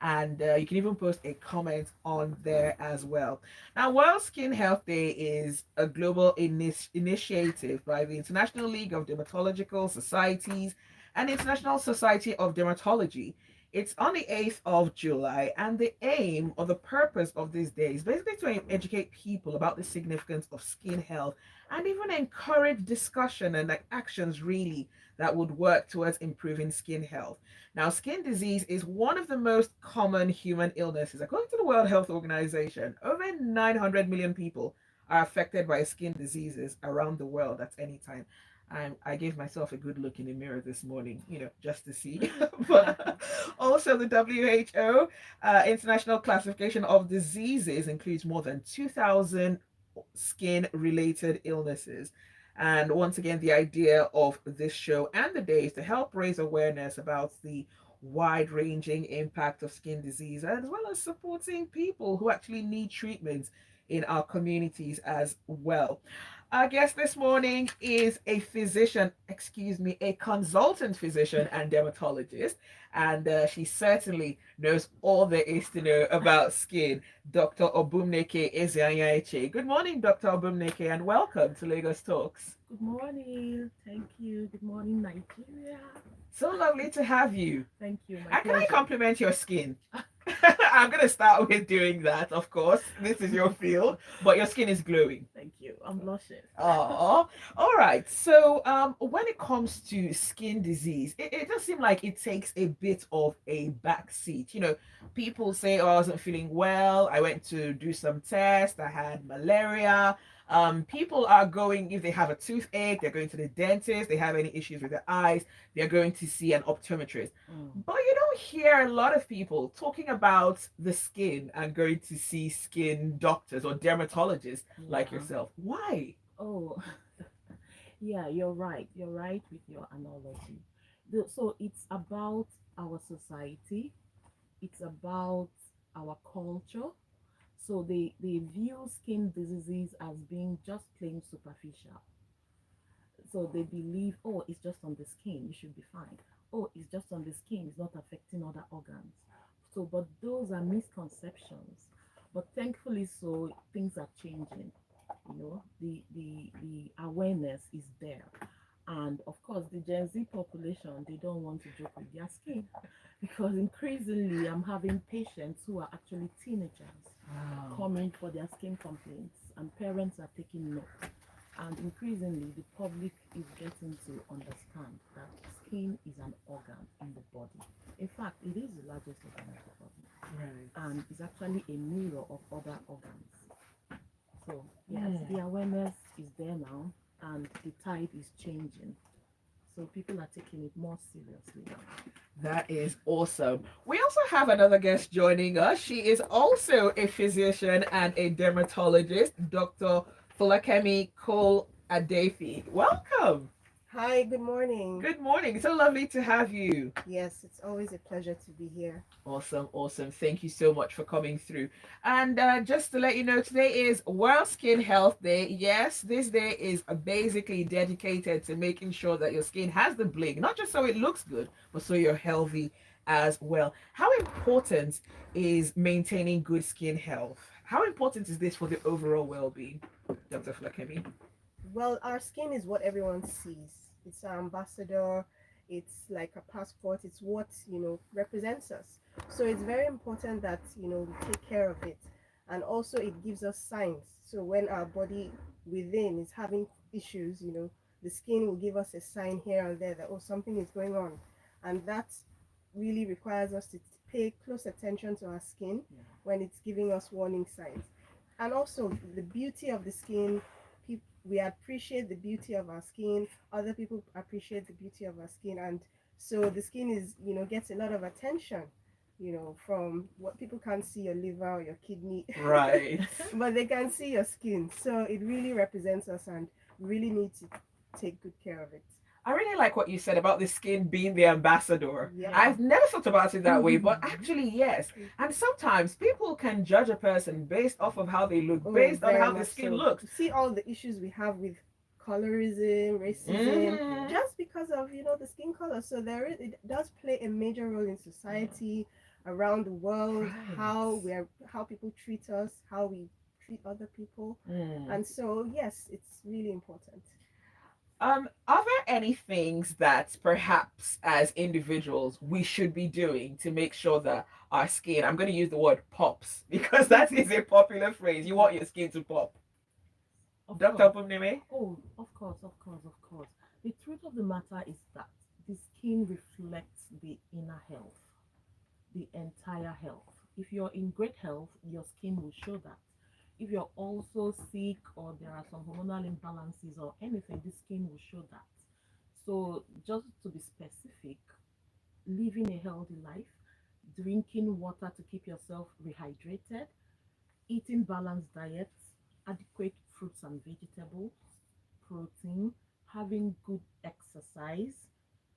And you can even post a comment on there as well. Now, World Skin Health Day is a global initiative by the International League of Dermatological Societies and International Society of Dermatology. It's on the 8th of July, and the aim or the purpose of this day is basically to educate people about the significance of skin health and even encourage discussion and like actions really that would work towards improving skin health. Now, skin disease is one of the most common human illnesses. According to the World Health Organization, over 900 million people are affected by skin diseases around the world at any time. I gave myself a good look in the mirror this morning, just to see. But also, the WHO International Classification of Diseases includes more than 2,000 skin related illnesses. And once again, the idea of this show and the day is to help raise awareness about the wide ranging impact of skin disease, as well as supporting people who actually need treatments in our communities as well. Our guest this morning is a physician, excuse me, a consultant physician and dermatologist, and she certainly knows all there is to know about skin. Dr. Obumneke Ezeanyaeche. Good morning, Dr. Obumneke, and welcome to Lagos Talks. Good morning. Thank you. Good morning, Nigeria. So lovely to have you. Thank you. My And can I pleasure. compliment your skin? I'm going to start with doing that, of course. This is your field, but your skin is glowing. Thank you. I'm blushing. Oh, all right. So, when it comes to skin disease, it does seem like it takes a bit of a back seat. People say, "Oh, I wasn't feeling well. I went to do some tests. I had malaria." People are going if they have a toothache, they're going to the dentist. They have any issues with their eyes, they're going to see an optometrist. Mm. But you don't hear a lot of people talking about the skin and going to see skin doctors or dermatologists like Yeah. yourself. Why? Oh, yeah, you're right. You're right with your analogy. So it's about our society, it's about our culture. So they view skin diseases as being just plain superficial. So they believe, oh, it's just on the skin, you should be fine. Oh, it's just on the skin, it's not affecting other organs. So, but those are misconceptions. But thankfully, so things are changing. The awareness is there. And of course, the Gen Z population, they don't want to joke with their skin because increasingly I'm having patients who are actually teenagers Wow. coming for their skin complaints, and parents are taking note. And increasingly, the public is getting to understand that skin is an organ in the body. In fact, it is the largest organ of the body, Right. and is actually a mirror of other organs. So, yes, Mm. the awareness is there now, and the tide is changing. So, people are taking it more seriously now. That is awesome. We also have another guest joining us. She is also a physician and a dermatologist, Dr. Fulakemi Cole Adefi. Welcome. Hi, good morning. Good morning. So lovely to have you. Yes, it's always a pleasure to be here. Awesome, awesome. Thank you so much for coming through. And just to let you know, today is World Skin Health Day. Yes, this day is basically dedicated to making sure that your skin has the bling, not just so it looks good, but so you're healthy as well. How important is maintaining good skin health? How important is this for the overall well being, Dr. Flakemi? Well, our skin is what everyone sees. It's our ambassador, it's like a passport, it's what, represents us. So it's very important that, we take care of it. And also, it gives us signs. So when our body within is having issues, the skin will give us a sign here and there that, oh, something is going on. And that really requires us to pay close attention to our skin Yeah. when it's giving us warning signs. And also, the beauty of the skin, we appreciate the beauty of our skin, other people appreciate the beauty of our skin, and so the skin is, gets a lot of attention, from what people can't see your liver or your kidney, Right. but they can see your skin. So it really represents us, and we really need to take good care of it. I really like what you said about the skin being the ambassador. Yeah. I've never thought about it that way, but actually, yes. And sometimes people can judge a person based off of how they look, Oh, based on very how the much skin so. looks. You see all the issues we have with colorism, racism, Mm-hmm. just because of the skin color. So it does play a major role in society, around the world, how Right. we're how people treat us, how we treat other people. Mm. And so yes, it's really important. Are there any things that perhaps as individuals we should be doing to make sure that our skin, I'm going to use the word pops because that is a popular phrase. You want your skin to pop. Of Dr. course. Obumneke? Oh, of course, of course, of course. The truth of the matter is that the skin reflects the inner health, the entire health. If you're in great health, your skin will show that. If you're also sick or there are some hormonal imbalances or anything, the skin will show that. So, just to be specific, living a healthy life, drinking water to keep yourself rehydrated, eating balanced diets, adequate fruits and vegetables, protein, having good exercise.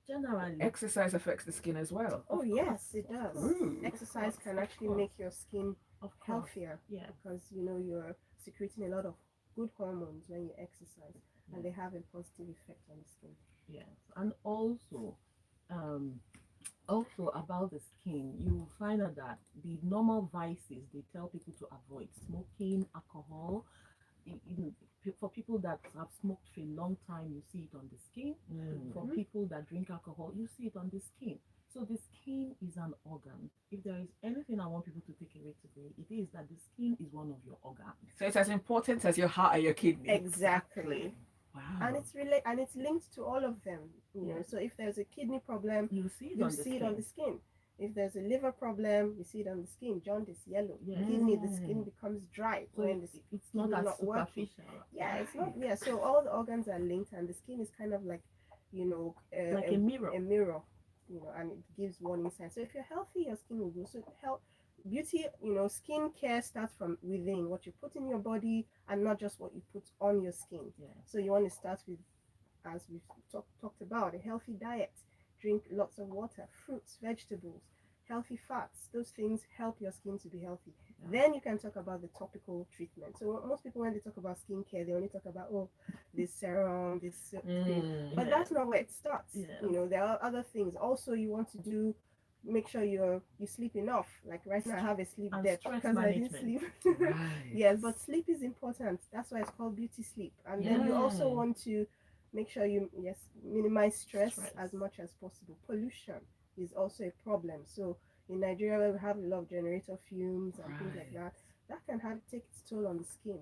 Generally, Exercise affects the skin as well. Oh of course, yes, it of does. course, Ooh. of Exercise course, can of actually course, make your skin of course. healthier Yeah, because you're secreting a lot of good hormones when you exercise, and yeah, they have a positive effect on the skin. yes. And um, also about the skin, you will find out that the normal vices they tell people to avoid smoking, alcohol. For people that have smoked for a long time, you see it on the skin. For Mm-hmm. people that drink alcohol, you see it on the skin. So the skin is an organ. If there is anything I want people to take away today, it is that the skin is one of your organs. So it's as important as your heart and your kidney. Exactly. And Wow. it's linked to all of them. Yes, So if there's a kidney problem, you see it you on the see it on the skin. skin. If there's a liver problem, you see it on the skin. Jaundice, yellow. Yes. Kidney, the skin Mm. becomes dry So when the it's not kidney as not working. superficial. Yeah, it's not. Right. Yeah, so all the organs are linked, and the skin is kind of like, you know, Like a mirror. a mirror. And it gives warning signs. So if you're healthy, your skin will grow. So health, beauty, skin care starts from within, what you put in your body, and not just what you put on your skin. Yes. So you want to start with, as we've talked about, a healthy diet. Drink lots of water, fruits, vegetables, healthy fats. Those things help your skin to be healthy. Yeah. Then you can talk about the topical treatment. So most people, when they talk about skincare, they only talk about, oh, this serum, this thing. Mm. But Yes. that's not where it starts. Yes. There are other things. Also, you want to make sure you sleep enough. Like right now, I have a sleep And debt stress because I didn't management. sleep. Right. Yes, but sleep is important. That's why it's called beauty sleep. And then Yes. you also Mm. want to make sure you, yes, minimize stress Stress. as much as possible. Pollution is also a problem. So in Nigeria, where we have a lot of generator fumes and things like Right. that can have take its toll on the skin.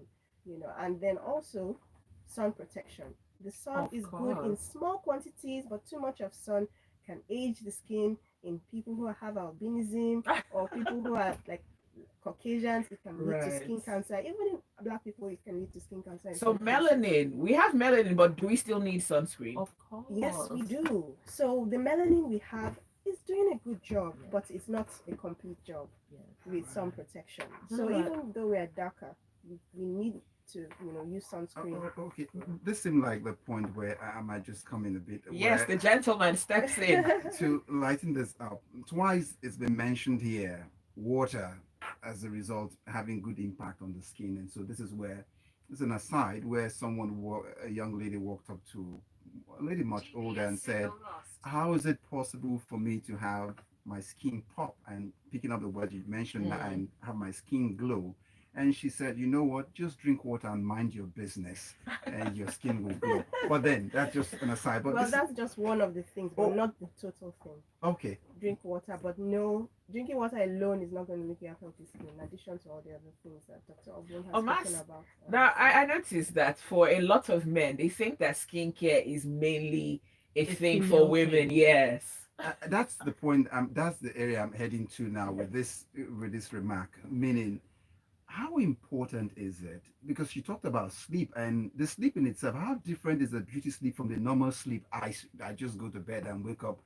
And then also sun protection. The sun Of is good in course. small quantities, but too much of sun can age the skin. In people who have albinism or people who are like Caucasians, it can lead to Right. skin cancer. Even in black people, it can lead to skin cancer in So some cases. melanin, we have melanin, but do we still need sunscreen? Of Yes, we course. do. So the melanin we have is doing a good job, Yes. but it's not a complete job Yes. with sun Right. protection. So General. even though we are darker, we need to, use sunscreen. Okay, this seemed like the point where I might just come in a bit. Yes, Where the gentleman steps in. to lighten this up, twice it's been mentioned here, water as a result having good impact on the skin, and so this is where it's an aside where a young lady walked up to a lady much older and said, "How is it possible for me to have my skin pop?" And picking up the word you mentioned, Mm. and have my skin glow. And she said, "You know what? Just drink water and mind your business, and your skin will glow." But then that's just an aside. But Well, this, that's just one of the things, but oh, not the total thing. okay, Drink water, but no, drinking water alone is not going to make you have healthy skin, in addition to all the other things that Dr. Obun has spoken Omass, about. now I noticed that for a lot of men, they think that skincare is mainly a A thing for female women. thing. Yes. that's the point. That's the area I'm heading to now with this remark. Meaning, how important is it? Because you talked about sleep and the sleep in itself. How different is the beauty sleep from the normal sleep? I just go to bed and wake up.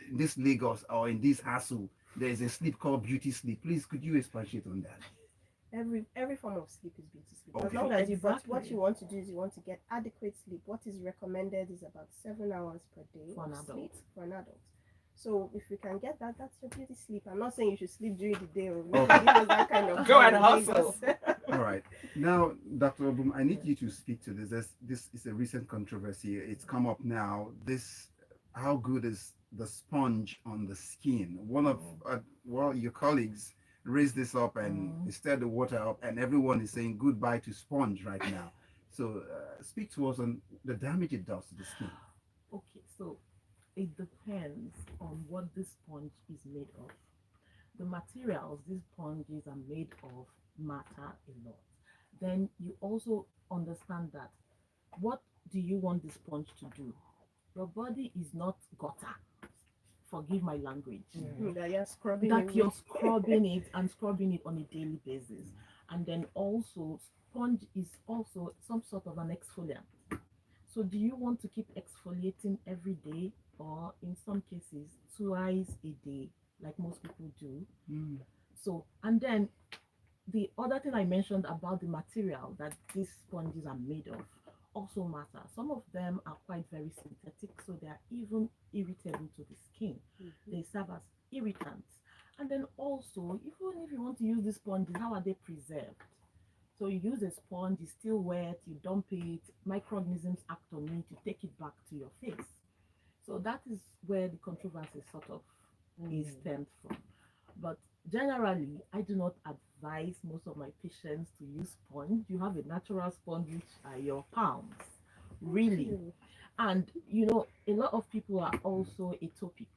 In this Lagos or in this hassle, there is a sleep called beauty sleep. Please, could you expatiate on that? Every form of sleep is beauty sleep. As Okay. long as but what Exactly. you want to do is you want to get adequate sleep. What is recommended is about 7 hours per day For an of sleep adult. for an adult. So if you can get that, that's your beauty sleep. I'm not saying you should sleep during the day. Or Okay. nobody has that kind of Go time and in hustle. Lagos. All right. Now, Dr. Obum, I need you to speak to this. This is a recent controversy. It's come up now. This, how good is the sponge on the skin. One of Oh. well, your colleagues raised this up and Mm. stirred the water up, and everyone is saying goodbye to sponge right now. So speak to us on the damage it does to the skin. Okay, so it depends on what this sponge is made of. The materials these sponges are made of matter a lot. Then you also understand that what do you want the sponge to do? Your body is not gutter. Forgive my language. Mm. That you're scrubbing That away. you're scrubbing it and scrubbing it on a daily basis. And then also, sponge is also some sort of an exfoliant. So, do you want to keep exfoliating every day, or in some cases, twice a day, like most people do? Mm. So, and then the other thing I mentioned about the material that these sponges are made of also matter. Some of them are quite very synthetic, so they are even irritable to the skin. Mhm. They serve as irritants. And then also, even if you want to use the sponges, how are they preserved? So you use a sponge, it's still wet, you dump it, microorganisms act on it, you take it back to your face. So that is where the controversy sort of is Mm. stemmed from. But generally, I do not advise most of my patients to use sponge. You have a natural sponge, which are your palms, really. True. And a lot of people are also atopic,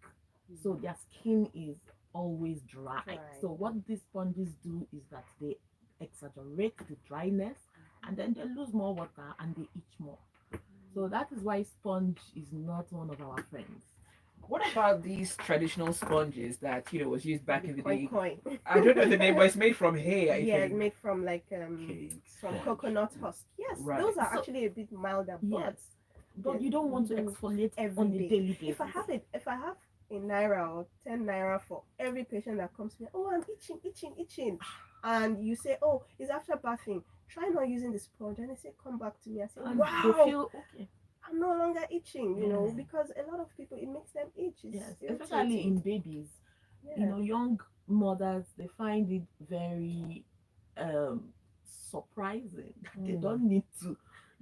so their skin is always dry. Dry. So what these sponges do is that they exaggerate the dryness, and then they lose more water and they itch more. So that is why sponge is not one of our friends. What about these traditional sponges that was used back The in the koi day? koi. I don't know the name, but it's made from hay, I Yeah, think. made from like Cake from sponge. coconut husk. Yes, Right. those are So actually a bit milder, but yes, but they you don't want to do exfoliate every on a day. daily basis. If I have a naira or 10 naira for every patient that comes to me, oh, I'm itching, itching, itching, and you say, oh, it's after bathing. Try not using the sponge, and they say, come back to me. I say, And they wow, feel okay. I'm no longer itching, Yeah. because a lot of people it makes them itch. It's Yes, especially irritating. in babies. Yeah. Young mothers, they find it very um surprising that they Mm. don't need to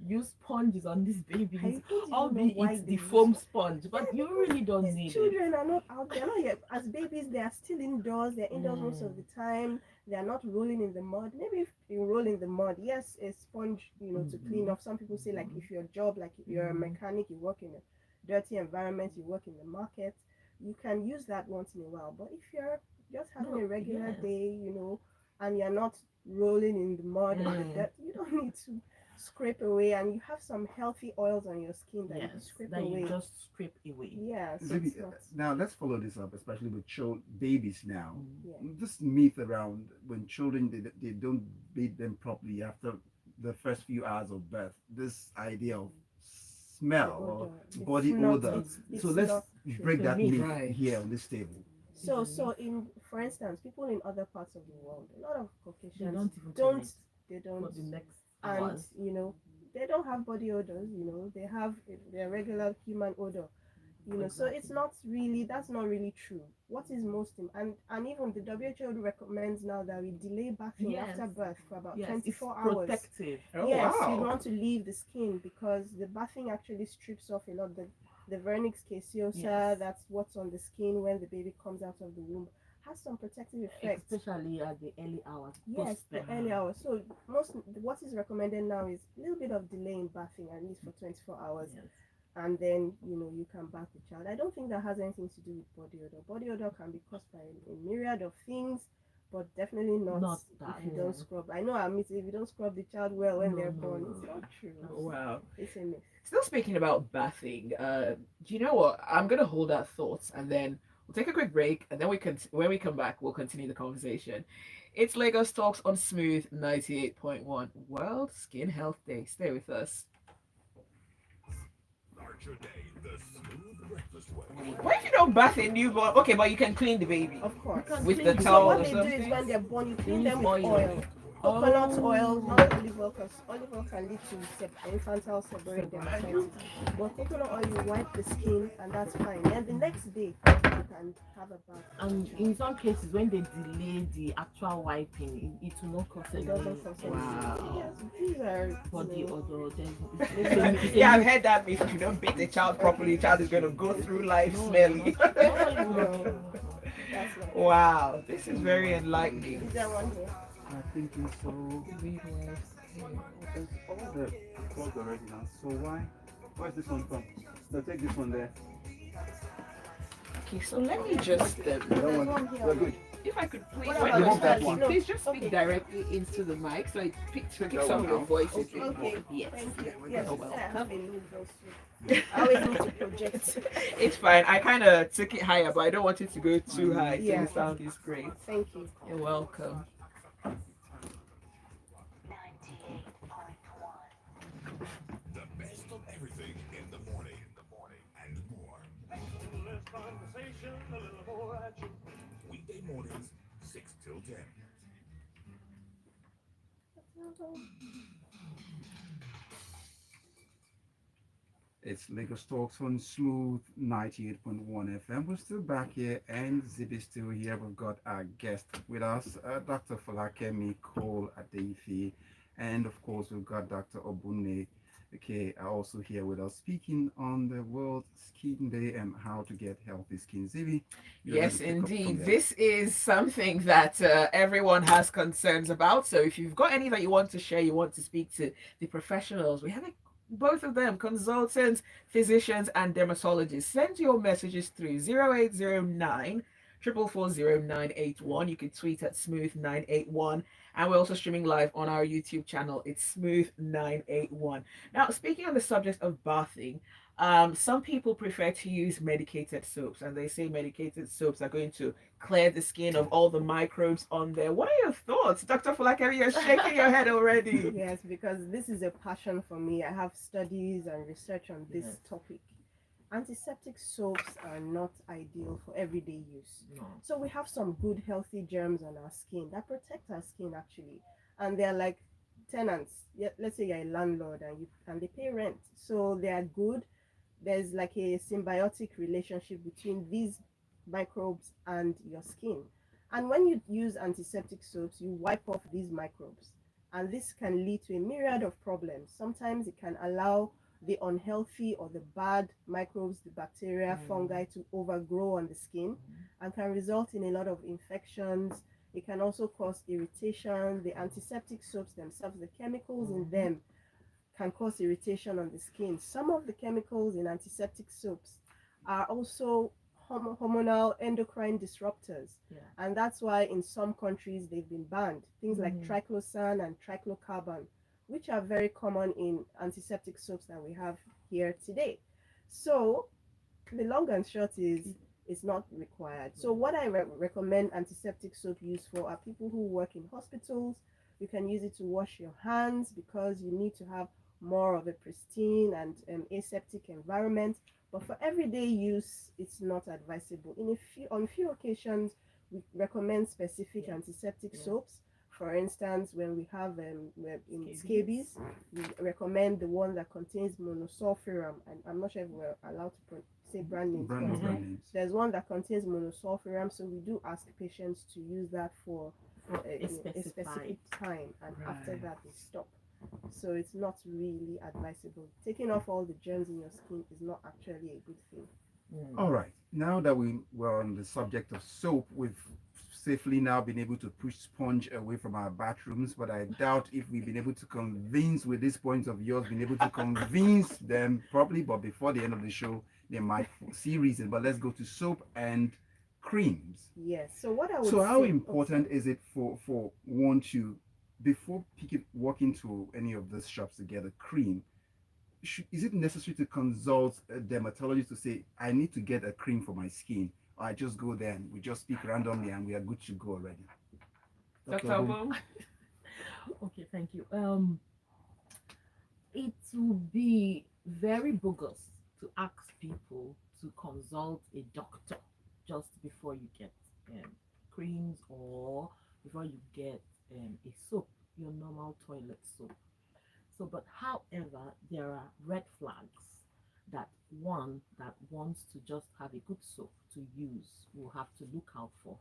use sponges on these I babies, don't even know why albeit they the use foam it. sponge, Yeah, but you because really don't these need it. children are not out. They're not yet as babies. They are still indoors. They're indoors most of Mm. the time. They are not rolling in the mud. Maybe if you roll in the mud, yes, a sponge, to clean Mhm. off. Some people say like if your job, like if you're a Mhm. mechanic, you work in a dirty environment, you work in the market, you can use that once in a while. But if you're just having No, a regular yes. day, and you're not rolling in the mud and the Mm. dirt, you don't need to scrape away, and you have some healthy oils on your skin that you can Yes, scrape that you away. just scrape away. Yeah, so Zibby, it's not. now let's follow this up, especially with babies now. Mm. Yeah. This myth around when children they don't bathe them properly after the first few hours of birth. This idea of The smell or odor. It's body not. odor. It's So let's not true. break It's a that myth. myth Right. here on this table. So, It's a myth. for instance, people in other parts of the world, a lot of They Caucasians don't even don't, toilet they for don't, the next and hours. they don't have body odors. They have their regular human odor. So it's Exactly. not really, that's not really true. What is most and even the WHO recommends now that we delay bathing Yes, after birth for about yes, it's 24 hours. protective. Oh Yes, you'd wow. want to leave the skin because the bathing actually strips off a lot of the vernix caseosa. Yes, That's what's on the skin when the baby comes out of the womb. Has some protective effects. especially at the early hours Yes, post the birth. early hours. So what is recommended now is a little bit of delay in bathing, at least for 24 hours, Yes, and then you can bath the child. I don't think that has anything to do with body odor. Body odor can be caused by a myriad of things, but definitely not not that. if you don't Mm. scrub. I know I admit if you don't scrub the child well when No, they're no, born, no, it's no. not true. Oh wow. It's a myth. Still speaking about bathing, do you know what? I'm gonna hold our thoughts and then we'll take a quick break and then when we come back, we'll continue the conversation. It's Lagos Talks on Smooth 98.1 World Skin Health Day. Stay with us. Start your day the smooth breakfast way. What if you don't bath a newborn? Okay, but you can clean the baby Of You course. can with clean the the So towel what or they baby. do is something. when they're born, you They clean use them with oil. oil. coconut oil, Oh. not olive oil, because olive oil can lead to infantile seborrheic Seborrheic. dermatitis. But coconut oil, you wipe the skin, and that's fine. Then the next day, you can have a bath for And the in child. some cases, when they delay the actual wiping, it will not cause It any. doesn't cause any symptom. Wow. Yes, these are, For the other, then it's a Yeah, I've new. heard that before. If you don't beat the child properly, the child is going to go through life No, smelly. normally it will not be. no, No, no. that's not true. Wow, this is very enlightening. Is there one here? I think so. Midwives. It's all the clothes already now. So where's this one from? No, take this one there. Okay, so let me just, That There's one. one here. We're good. if I could please, What when about you're Remove that speaking, one. please just speak Okay. directly into the mic so I pick That some one of your out. voices. Okay, Yes. thank you. Yes, You're I have welcome. been with those two. I always need to project. It's fine. I kind of took it higher, but I don't want it to go too high. So Yeah. the sound is great. Thank you. You're welcome. The best of everything in the morning, and more. Less conversation, a little more action. Weekday mornings, 6 till 10. It's Lagos Talks on Smooth 98.1 FM. We're still back here, and Zibby still here. We've got our guest with us, Dr. Falakemi Cole Adeifi, and of course, we've got Dr. Obumneke also here with us, speaking on the World Skin Day and how to get healthy skin. Zibby, you're ready Yes, to pick up from indeed. there. This is something that everyone has concerns about. So if you've got any that you want to share, you want to speak to the professionals, we have both of them, consultants, physicians, and dermatologists. Send your messages through 0809 4440981. You can tweet at smooth981. And we're also streaming live on our YouTube channel. It's smooth981. Now, speaking on the subject of bathing, some people prefer to use medicated soaps, and they say medicated soaps are going to clear the skin of all the microbes on there. What are your thoughts, Dr. Falakeri? You're shaking your head already. Yes, because this is a passion for me. I have studies and research on this Yes. topic. Antiseptic soaps are not ideal for everyday use. No. So we have some good healthy germs on our skin that protect our skin actually. And they're like tenants. Let's say you're a landlord and they pay rent. So they are good. There's like a symbiotic relationship between these microbes and your skin. And when you use antiseptic soaps, you wipe off these microbes. And this can lead to a myriad of problems. Sometimes it can allow the unhealthy or the bad microbes, the bacteria, fungi to overgrow on the skin and can result in a lot of infections. It can also cause irritation. The antiseptic soaps themselves, the chemicals in them can cause irritation on the skin. Some of the chemicals in antiseptic soaps are also hormonal endocrine disruptors. Yeah. And that's why in some countries they've been banned. Things like Mm. triclosan and triclocarbon, which are very common in antiseptic soaps that we have here today. So the long and short is it's not required. So what I recommend antiseptic soap use for are people who work in hospitals. You can use it to wash your hands because you need to have more of a pristine and aseptic environment. But for everyday use, it's not advisable. On few occasions, we recommend specific Yeah. antiseptic Yeah. soaps. For instance, when we have in Scabies. scabies, we recommend the one that contains monosulfuram. And I'm not sure if we're allowed to say brand names. Brand but names. there's one that contains monosulfuram, so we do ask patients to use that for For a specific time, and after Right. that they stop. So it's not really advisable. Taking off all the germs in your skin is not actually a good thing. All right. Now that we were on the subject of soap, we've safely now been able to push sponge away from our bathrooms. But I doubt if we've been able to convince with these points of yours, been able to convince them properly. But before the end of the show, they might see reason. But let's go to soap and creams. Yes. So what I would So how say, important is it for one to, before walking to any of these shops to get a cream, is it necessary to consult a dermatologist to say I need to get a cream for my skin, or I just go there and we just speak randomly and we are good to go already? Dr. Obum? Obum? Okay, thank you. It would be very bogus to ask people to consult a doctor just before you get creams or before you get a soap. your normal toilet soap. So, but however, there are red flags that one that wants to just have a good soap to use will have to look out for.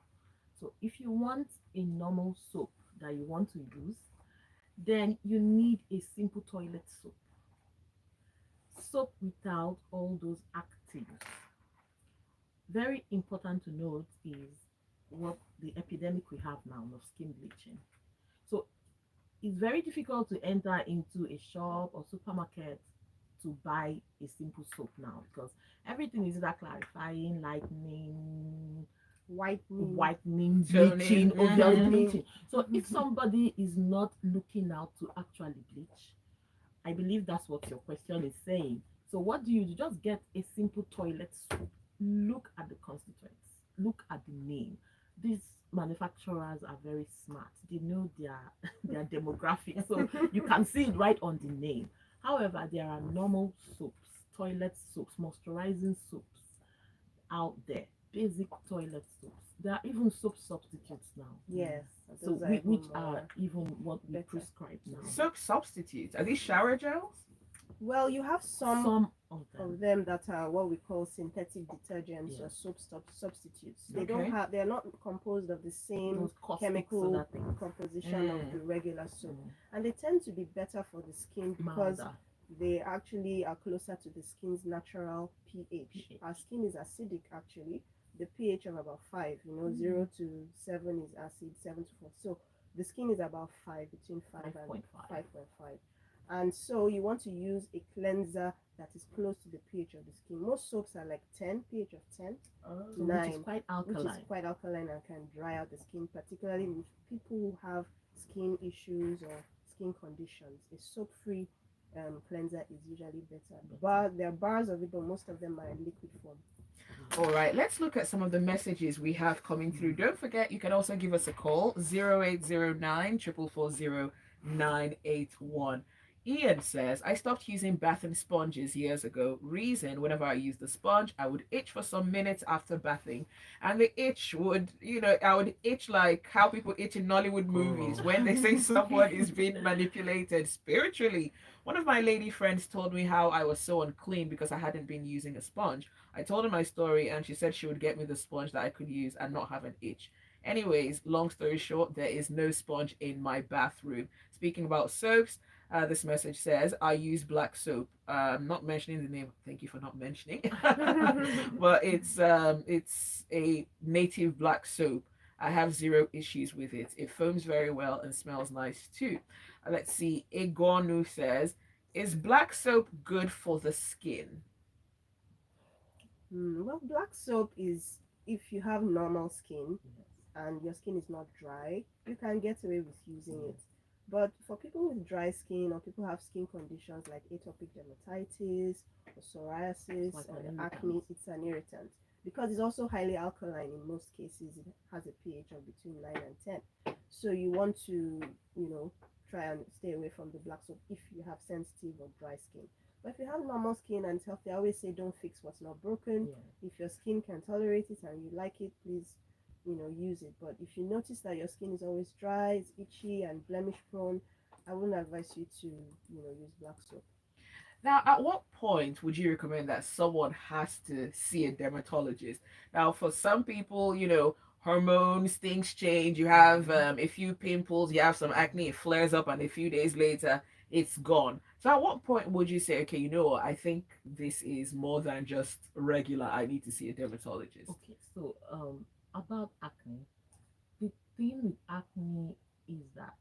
So, if you want a normal soap that you want to use, then you need a simple toilet soap. Soap without all those actives. Very important to note is what the epidemic we have now of skin bleaching. So it's very difficult to enter into a shop or supermarket to buy a simple soap now because everything is either clarifying, lightening, Whitening. whitening, Toning. bleaching, obvious Mhm. bleaching. So if somebody is not looking out to actually bleach, I believe that's what your question is saying. So what do? You just get a simple toilet soap. Look at the constituents. Look at the name. These manufacturers are very smart. They know their their demographic, so you can see it right on the name. However, there are normal soaps, toilet soaps, moisturizing soaps out there, basic toilet soaps. There are even soap substitutes now. Yes, So those are which even are more even what we better. prescribe now. Soap substitutes. Are these shower gels? Well, you have some Some of them. of them that are what we call synthetic detergents or Yes. substitutes. They don't Okay. have, they're not composed of the same Those caustics chemical other things. composition of the regular soap. Mm. And they tend to be better for the skin because Milder. they actually are closer to the skin's natural pH. pH. Our skin is acidic actually. The pH of about 5, Mm. 0 to 7 is acid, 7 to 4. So the skin is about 5, between 5 and 5.5. 5.5. And so you want to use a cleanser that is close to the pH of the skin. Most soaps are like 10, pH of 10, Oh. So which is 9, quite which is alkaline. quite alkaline and can dry out the skin, particularly with people who have skin issues or skin conditions. A soap-free cleanser is usually better. But there are bars of it, but most of them are in liquid form. All right, let's look at some of the messages we have coming through. Don't forget, you can also give us a call 0809 440 981. Ian says, I stopped using bathing sponges years ago. Reason, whenever I used the sponge, I would itch for some minutes after bathing. And the itch would, I would itch like how people itch in Nollywood movies when they say someone is being manipulated spiritually. One of my lady friends told me how I was so unclean because I hadn't been using a sponge. I told her my story and she said she would get me the sponge that I could use and not have an itch. Anyways, long story short, there is no sponge in my bathroom. Speaking about soaps, this message says, I use black soap. Not mentioning the name, thank you for not mentioning. But it's a native black soap. I have zero issues with it. It foams very well and smells nice too. Let's see. Egonu says, is black soap good for the skin? Well, black soap is if you have normal skin Yes. and your skin is not dry, you can get away with using it. But for people with dry skin or people who have skin conditions like atopic dermatitis or psoriasis Like or an acne, irritant. it's an irritant because it's also highly alkaline in most cases. It has a pH of between 9 and 10. So you want to, try and stay away from the black soap if you have sensitive or dry skin. But if you have normal skin and it's healthy, I always say don't fix what's not broken. Yeah. If your skin can tolerate it and you like it, please use it. But if you notice that your skin is always dry, it's itchy and blemish prone, I wouldn't advise you to use black soap. Now, at what point would you recommend that someone has to see a dermatologist? Now, for some people, hormones, things change. You have a few pimples, you have some acne, it flares up, and a few days later, it's gone. So, at what point would you say, okay, you know what, I think this is more than just regular, I need to see a dermatologist? Okay. So about acne, the thing with acne is that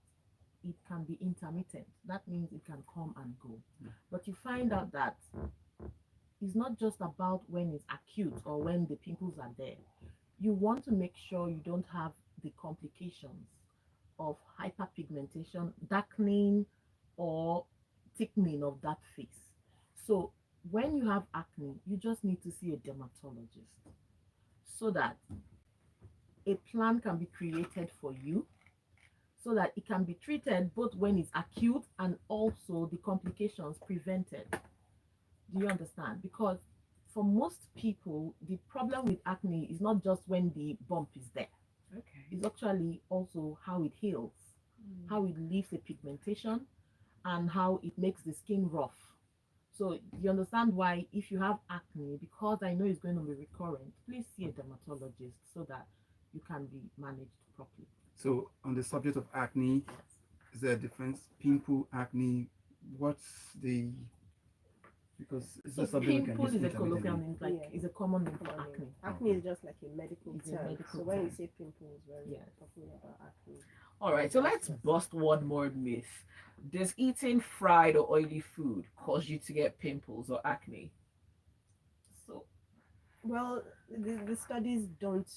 it can be intermittent. That means it can come and go. But you find out that it's not just about when it's acute or when the pimples are there. You want to make sure you don't have the complications of hyperpigmentation, darkening, or thickening of that face. So when you have acne, you just need to see a dermatologist so that a plan can be created for you so that it can be treated both when it's acute and also the complications prevented. Do you understand? Because for most people, the problem with acne is not just when the bump is there, Okay. it's actually also how it heals. how it leaves a pigmentation, and how it makes the skin rough. So you understand why if you have acne, because I know it's going to be recurrent, please see a dermatologist so that you can be managed properly. So on the subject of acne, Yes. is there a difference? Pimple, acne, what's the because it's So a subject we can pimple use is a colloquial intermittently. name, like Yeah. is a common name for Common name. acne. Acne is just like a medical It's a term. medical So when you term. say pimple, it's very Yes. talking about acne. All right, so let's bust one more myth. Does eating fried or oily food cause you to get pimples or acne? So Well, the studies don't,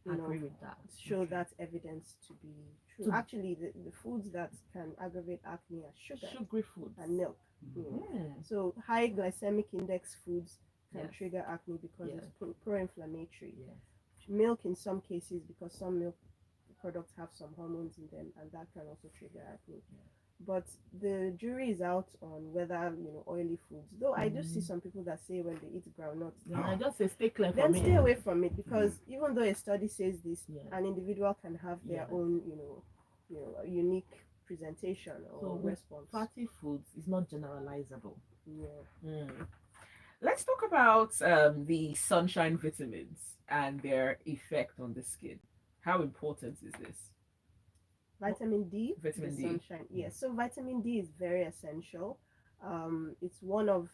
agree with that. show Okay. that evidence to be true. To Actually, the foods that can aggravate acne are sugar sugary foods. and milk. Mm. So high glycemic index foods can Yes. trigger acne because Yes. it's pro-inflammatory. Yes. Milk in some cases, because some milk products have some hormones in them, and that can also trigger acne. But the jury is out on whether oily foods. Though I do see some people that say when they eat groundnuts, Then I just say stay clear then from stay it. away from it, because even though a study says this, Yeah. an individual can have their Yeah. own, a unique presentation So or with response. fatty foods is not generalizable. Yeah. Mm. Let's talk about the sunshine vitamins and their effect on the skin. How important is this? Vitamin D, the Vitamin D. sunshine. Yes, so vitamin D is very essential. It's one of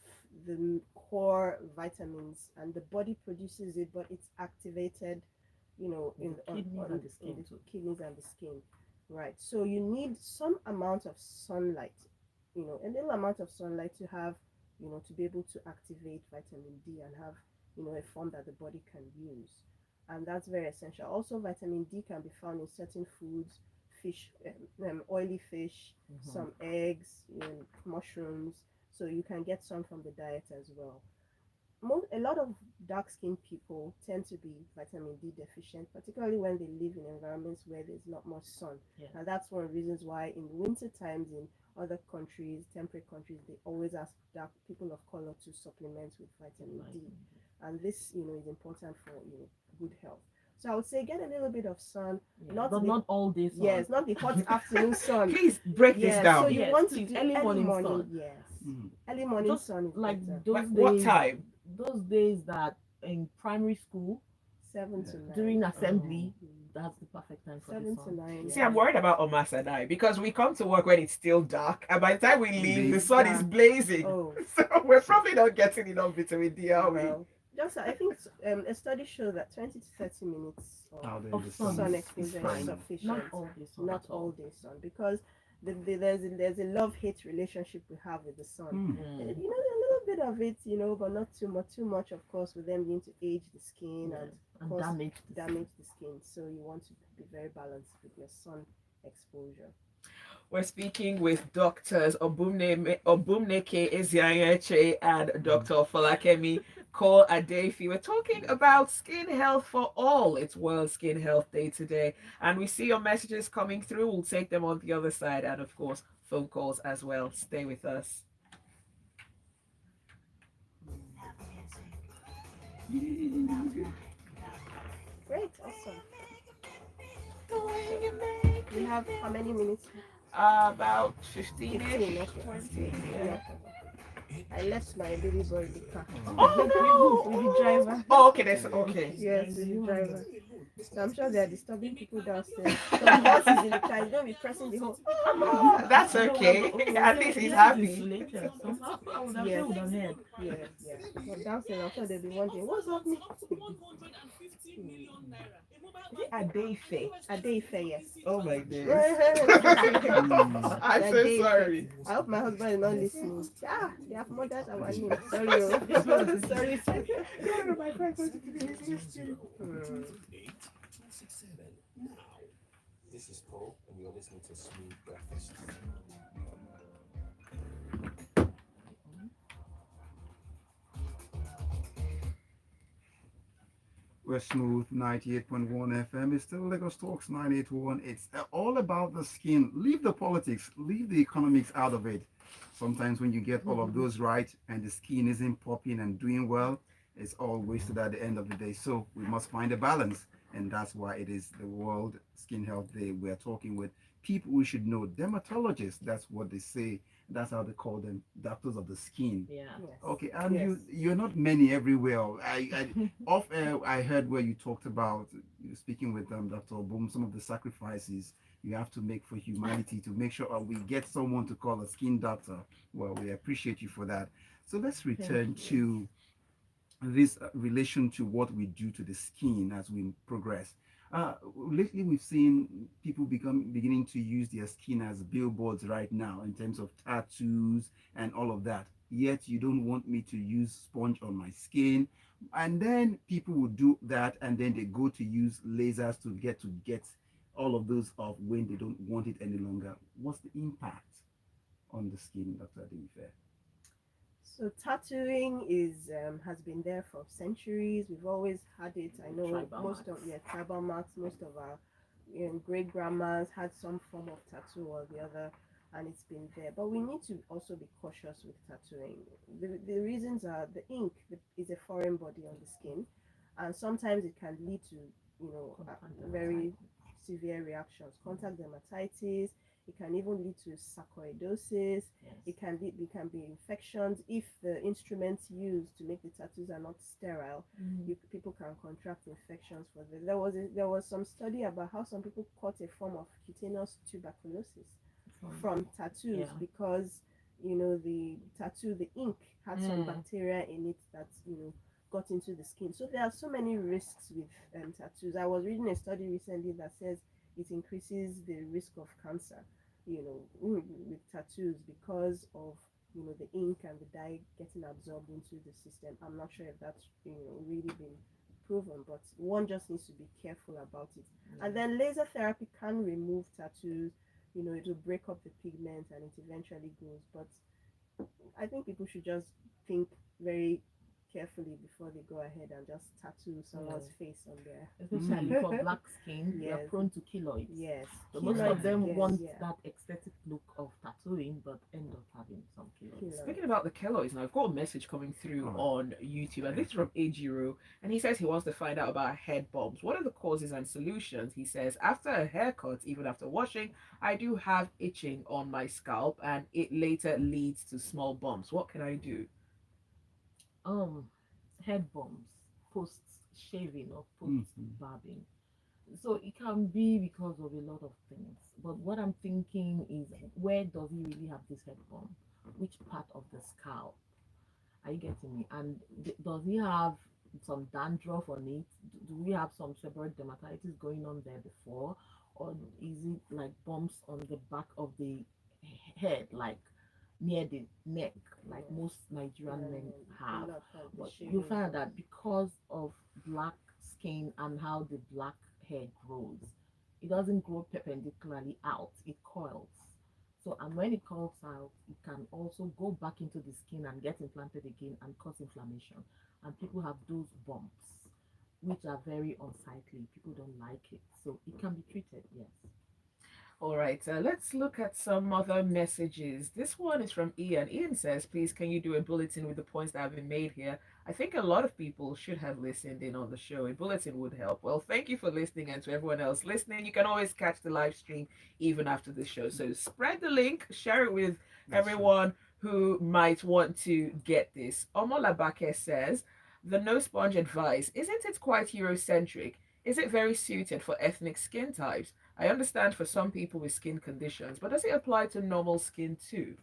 the core vitamins, and the body produces it, but it's activated, In the kidneys and the in skin the too. kidneys and the skin. Right. So you need some amount of sunlight, a little amount of sunlight to have, to be able to activate vitamin D and have, a form that the body can use. And that's very essential. Also, vitamin D can be found in certain foods, fish, oily fish, some eggs, mushrooms. So you can get some from the diet as well. A lot of dark skinned people tend to be vitamin D deficient, particularly when they live in environments where there's not much sun. Yes. And that's one of the reasons why in winter times in other countries, temperate countries, they always ask dark people of color to supplement with vitamin D. And this, is important for good health. So I would say get a little bit of sun, Yeah. not But the not all day sun. yes, not the hot afternoon sun. Please break this Yes, so down. you Yes, want to please, do early morning sun. yes. Mm. Early morning Just sun is like better. those What days, time? those days that in primary school 7 Yeah. to 9. during assembly, Mm. that's the perfect time for the 7 to sun. 9. See, I'm worried about Omass and I because we come to work when it's still dark, and by the time we leave, the Indeed. sun is Dark. blazing. Oh, So we're probably not getting enough vitamin D, are we? well. Just I think a study showed that 20 to 30 minutes Out there in Of the sun sun is exposure is fine. sufficient. Not all day sun. Not at all day sun, because there's a love-hate relationship we have with the sun. Mm. A little bit of it, but not too much. Too much, of course, with them being to age the skin Yeah. and And cause damage. damage the skin. So you want to be very balanced with your sun exposure. We're speaking with doctors Obumneke Ezeanyaeche and Dr. Falakemi Cole Adefi. We're talking about skin health for all. It's World Skin Health Day today. And we see your messages coming through. We'll take them on the other side. And of course, phone calls as well. Stay with us. Great, awesome. We have how many minutes? About 15 15. ish. Okay. 20. Yeah. Yeah. I left my baby boy in the car. Oh, With the driver. Oh, okay, that's okay. Yes, with the driver. So I'm sure they are disturbing people downstairs. Some horse is in the car. He's going to be pressing the horse. That's okay. At least he's happy. Somehow I would have Yes. would have heard. Yes, yes. But downstairs, I'm sure they'll be wondering, what's happening? Is it Adefe? Adeife, yes. Oh my days. I'm so Adeife. sorry. I hope my husband is not listening. Ah, they have murdered our name. Sorry, oh. Sorry. My friend was Now, this is Paul, and you're listening to Smooth Breakfast. We're smooth 98.1 FM. It's still Lagos Talks 981. It's all about the skin. Leave the politics, leave the economics out of it. Sometimes when you get all of those right and the skin isn't popping and doing well, it's all wasted at the end of the day. So we must find a balance. and that's why it is the World Skin Health Day. We're talking with people we should know, dermatologists. That's what they say. That's how they call them, doctors of the skin. Yeah. Yes. Okay, and Yes. you're not many everywhere. Off air I heard where you talked about you speaking with Dr. Boom, some of the sacrifices you have to make for humanity to make sure we get someone to call a skin doctor. Well, we appreciate you for that. So let's Thank return you. to this relation to what we do to the skin as we progress. Lately, we've seen people beginning to use their skin as billboards right now in terms of tattoos and all of that. Yet you don't want me to use sponge on my skin, and then people will do that, and then they go to use lasers to get all of those off when they don't want it any longer. What's the impact on the skin, Dr. Ademife? So tattooing is has been there for centuries. We've always had it. I know Tribal most of marks. tribal marks. Most of our great grandmas had some form of tattoo or the other, and it's been there. But we need to also be cautious with tattooing. The reasons are the ink is a foreign body on the skin, and sometimes it can lead to Contact very dermatitis. severe reactions, contact dermatitis. It can even lead to sarcoidosis. Yes. It can be infections if the instruments used to make the tattoos are not sterile. People can contract infections for this. There was some study about how some people caught a form of cutaneous tuberculosis from tattoos Yeah. because the tattoo, the ink had some Mm. bacteria in it that got into the skin. So there are so many risks with tattoos. I was reading a study recently that says it increases the risk of cancer, with tattoos because of the ink and the dye getting absorbed into the system. I'm not sure if that's really been proven, but one just needs to be careful about it. And then laser therapy can remove tattoos. It will break up the pigment and it eventually goes. But I think people should just think very carefully before they go ahead and just tattoo someone's Yes. face on there. Especially for black skin, we are Yes, prone to keloids. yes. So most of Keloids, them yes, want yeah. that aesthetic look of tattooing, but end up having some keloids. Keloids. Speaking about the keloids, now I've got a message coming through Oh, on YouTube, and this is from Ejiro, and he says he wants to find out about head bumps. What are the causes and solutions? He says, after a haircut, even after washing, I do have itching on my scalp, and it later leads to small bumps. What can I do? Um, Head bumps, post shaving or post mhm. barbing. So it can be because of a lot of things. But what I'm thinking is, where does he really have this head bump? Which part of the scalp? Are you getting me? And does he have some dandruff on it? Do we have some seborrheic dermatitis going on there before? Or is it like bumps on the back of the head, like near the neck, like Yes. most Nigerian men A have? lot of the But you shaving find bumps. that because of black skin and how the black hair grows, it doesn't grow perpendicularly out, it coils. So, and when it comes out, it can also go back into the skin and get implanted again and cause inflammation. And people have those bumps, which are very unsightly. People don't like it. So, it can be treated, yes. All right, let's look at some other messages. This one is from Ian. Ian says, please, can you do a bulletin with the points that have been made here? I think a lot of people should have listened in on the show. A bulletin would help. Well, thank you for listening, and to everyone else listening, you can always catch the live stream even after the show. So spread the link, share it with That's true. everyone who might want to get this. Omolabake says, the no sponge advice, isn't it quite Eurocentric? Is it very suited for ethnic skin types? I understand for some people with skin conditions, but does it apply to normal skin too?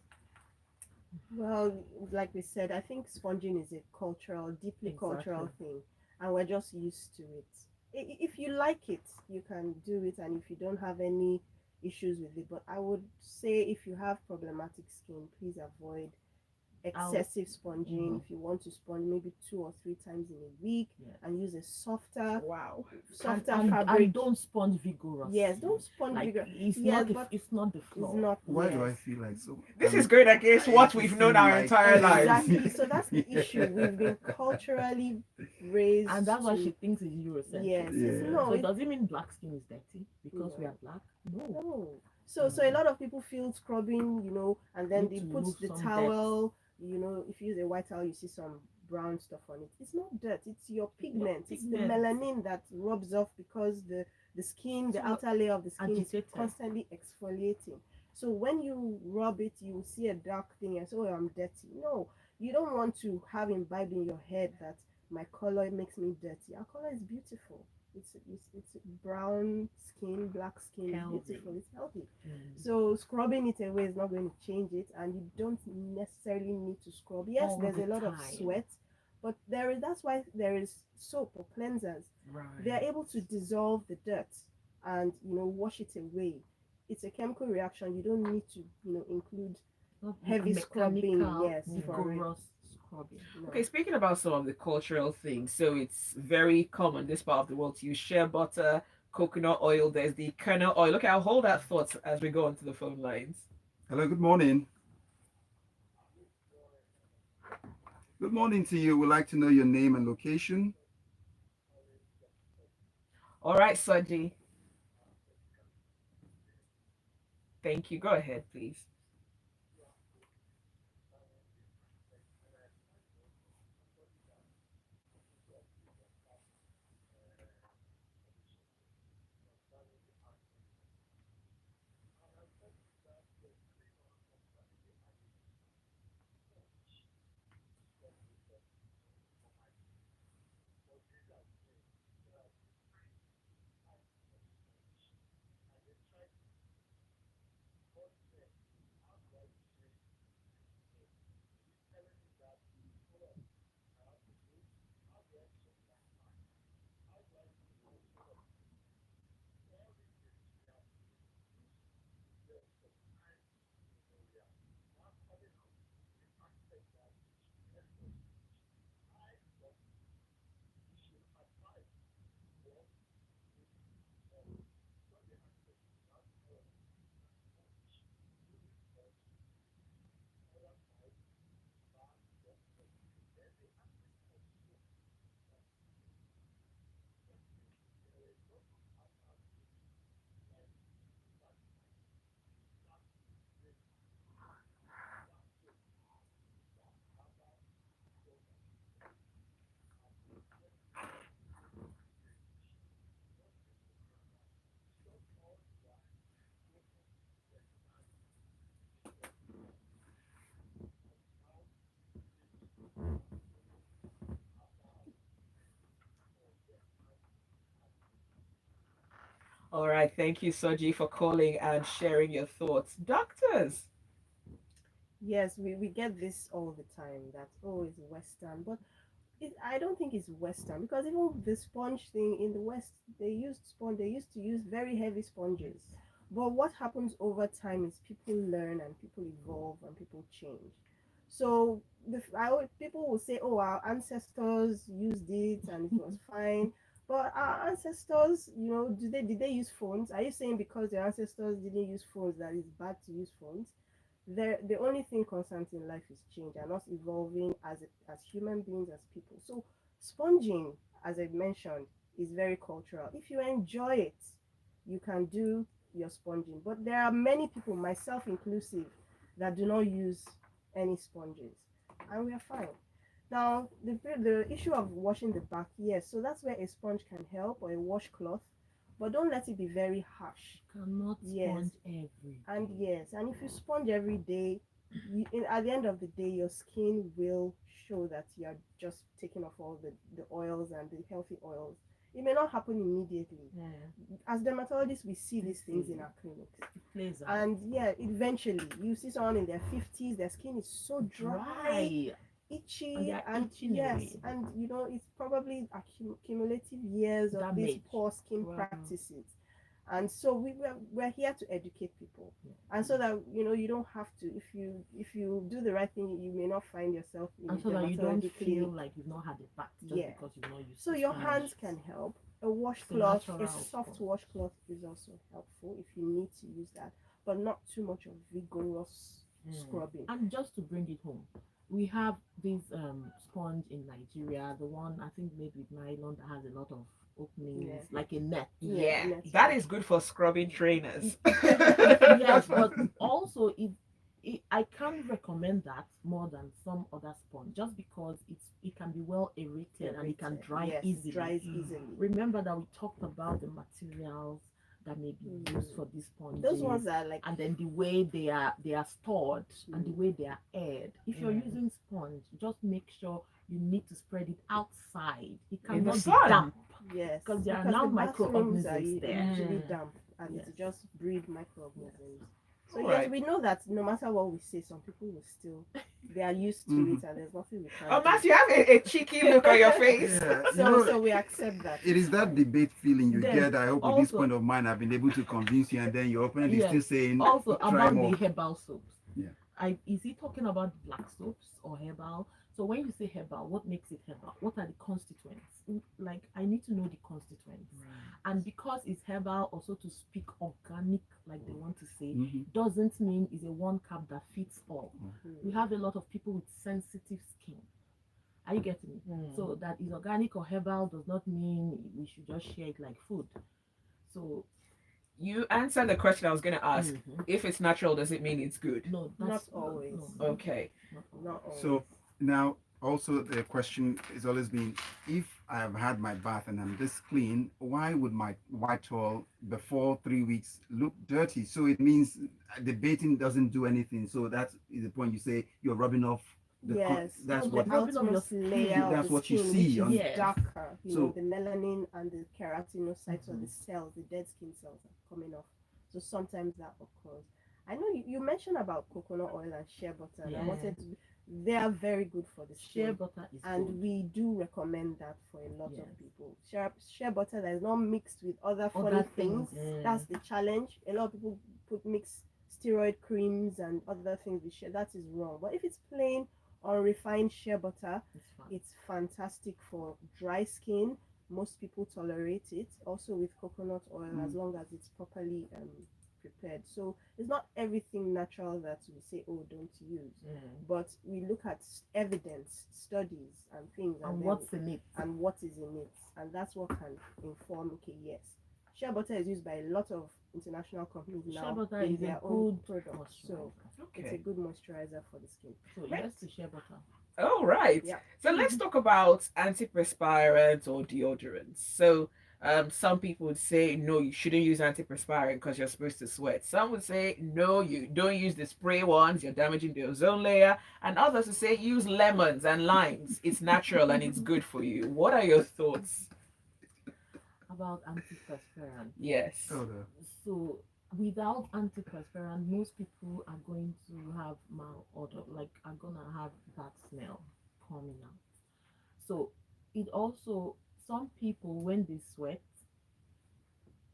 Well, like we said, I think sponging is a cultural, deeply cultural Exactly. thing, and we're just used to it. If you like it, you can do it, and if you don't have any issues with it, but I would say if you have problematic skin, please avoid I'll, excessive sponging. mm, If you want to sponge maybe 2 or 3 times in a week yes. and use a softer Wow. And fabric. don't sponge vigorous. Yes, don't sponge Like bigger. it's Yes, not the but it's not the it's floor. not. Why do I Yes. feel like so? This is going against what It we've known seemed our like entire lives. Exactly. So that's the issue. We've been culturally And raised that's why she to. thinks it's Eurocentric. Yes, it's Yeah. no, So it does it mean black skin is dirty because we no, are black? No. no. So a lot of people feel scrubbing, and then Need they to put remove the some dirt. towel. If you use a white towel, you see some brown stuff on it. It's not dirt, it's your pigment. It's the pigment. melanin that rubs off because the skin, the So outer layer of the skin is agitated. constantly exfoliating. So when you rub it, you will see a dark thing and say, oh, I'm dirty. No, you don't want to have imbibed in your head that my color makes me dirty. Our color is beautiful. It's brown skin, black skin is Healthy. beautiful. It's healthy. Mm. So scrubbing it away is not going to change it, and you don't necessarily need to scrub. Yes, All there's the a lot of time. sweat, but that's why there is soap or cleansers. Right. They are able to dissolve the dirt and wash it away. It's a chemical reaction. You don't need to include Not heavy scrubbing. mechanical, Yes, for it. vigorous scrubbing. No. Okay, speaking about some of the cultural things, so it's very common this part of the world to use shea butter, coconut oil. There's the kernel oil. Okay, I'll hold that thought as we go onto the phone lines. Hello, good morning. Good morning to you. We'd like to know your name and location. All right, Soji. Thank you. Go ahead, please. All right. Thank you, Soji, for calling and sharing your thoughts. Doctors. Yes, we get this all the time that, oh, it's Western, but I don't think it's Western because even the sponge thing in the West, they used to use very heavy sponges. But what happens over time is people learn and people evolve and people change. So people will say, oh, our ancestors used it and it was fine. But our ancestors, did they use phones? Are you saying because your ancestors didn't use phones that it's bad to use phones? The only thing constant in life is change and us evolving as human beings, as people. So sponging, as I mentioned, is very cultural. If you enjoy it, you can do your sponging. But there are many people, myself inclusive, that do not use any sponges, and we are fine. Now, the issue of washing the back, yes, so that's where a sponge can help, or a washcloth, but don't let it be very harsh. Cannot Yes. sponge every And day. yes, and if you sponge every day, at the end of the day, your skin will show that you are just taking off all the oils and the healthy oils. It may not happen immediately. Yeah, As dermatologists, we see these things in Mhm. our clinics. it plays out. And yeah, eventually, you see someone in their 50s, their skin is so dry, itchy, And they are and itching yes, away. and it's probably cumulative years of these Damage. poor skin Wow. practices. And so we're here to educate people, Yeah. and so that you don't have to, if you do the right thing, you may not find yourself in a And so that you don't dermatology feel clinic. like you've not had a bath just Yeah. because you've not used So the your sponge. hands can help. A It's a washcloth, a natural soft sponge. washcloth is also helpful if you need to use that, but not too much of vigorous scrubbing. And just to bring it home, we have this sponge in Nigeria, the one I think made with nylon that has a lot of openings, Yeah. like a net. Yeah, Yeah, that's that right. is good for scrubbing trainers. Yes, but also I can't recommend that more than some other sponge, just because it can be well aerated and it can dry Yes, easily. it dries Mm. easily. Remember that we talked about the materials that may be used for these sponges, Those ones are like and then the way they are stored and the Mm. way they are aired. If you're Mm. using sponge, just make sure you need to spread it outside. It In the cannot be sun. damp, yes, because there are because now the bathrooms are microorganisms there. usually Mm. damp and Yes. it just breed microorganisms. So All yes, right. we know that no matter what we say, some people will still they are used to Mhm. it and there's nothing we can Oh, do. Matt, you have a cheeky look on your face. Yeah, So we accept that. it is that debate feeling you Then get. I hope with this also- point of mine, I've been able to convince you, and then your opponent is Yes. still saying, Also try about more. the herbal soaps. Yeah. Is he talking about black soaps or herbal? So when you say herbal, what makes it herbal? What are the constituents? Like, I need to know the constituents. And because it's herbal, also to speak organic, like they want to say, Mhm. doesn't mean it's a one cap that fits all. Mm. We have a lot of people with sensitive skin. Are you getting me? Mm. So that is organic or herbal does not mean we should just share it like food. So You answered the question I was going to ask. mhm. If it's natural, does it mean it's good? No, Not that's always. No, Okay. not always. Not always. So now, also the question has always been, if I have had my bath and I'm this clean, why would my white towel before 3 weeks look dirty? So it means the bathing doesn't do anything. So that's the point you say you're rubbing off the Yes, that's No, what the rubbing of your outermost layer skin. of That's the what you skin, see which on- is Yes. darker. You So- know, the melanin and the keratinocytes or Mhm. the cells, the dead skin cells are coming off. So sometimes that occurs. I know you mentioned about coconut oil and shea butter. And I Yeah. wanted to. They are very good for the Shea skin, butter is and good. we do recommend that for a lot Yes. of people. Shea butter that is not mixed with other funny Other things. things. That's the challenge. A lot of people mix steroid creams and other things with shea. That is wrong. But if it's plain unrefined shea butter, It's fine. it's fantastic for dry skin. Most people tolerate it. Also with coconut oil, as long as it's properly prepared. So it's not everything natural that we say, oh, don't use. But we look at evidence, studies, and things, And then what's in it? and what is in it, and that's what can inform. Okay, yes, shea butter is used by a lot of international companies Shea now butter in is a their own good products. So moisturizer. it's a Okay. good moisturizer for the skin. So Right. yes to shea butter. All right. Yeah. So let's talk about antiperspirants or deodorants. So some people would say, no, you shouldn't use antiperspirant because you're supposed to sweat. Some would say, no, you don't use the spray ones, you're damaging the ozone layer. And others would say, use lemons and limes. It's natural and it's good for you. What are your thoughts? About antiperspirant. Yes. Oh, the- So without antiperspirant, most people are going to have malodor, like are gonna have bad smell coming out. So it also, some people when they sweat,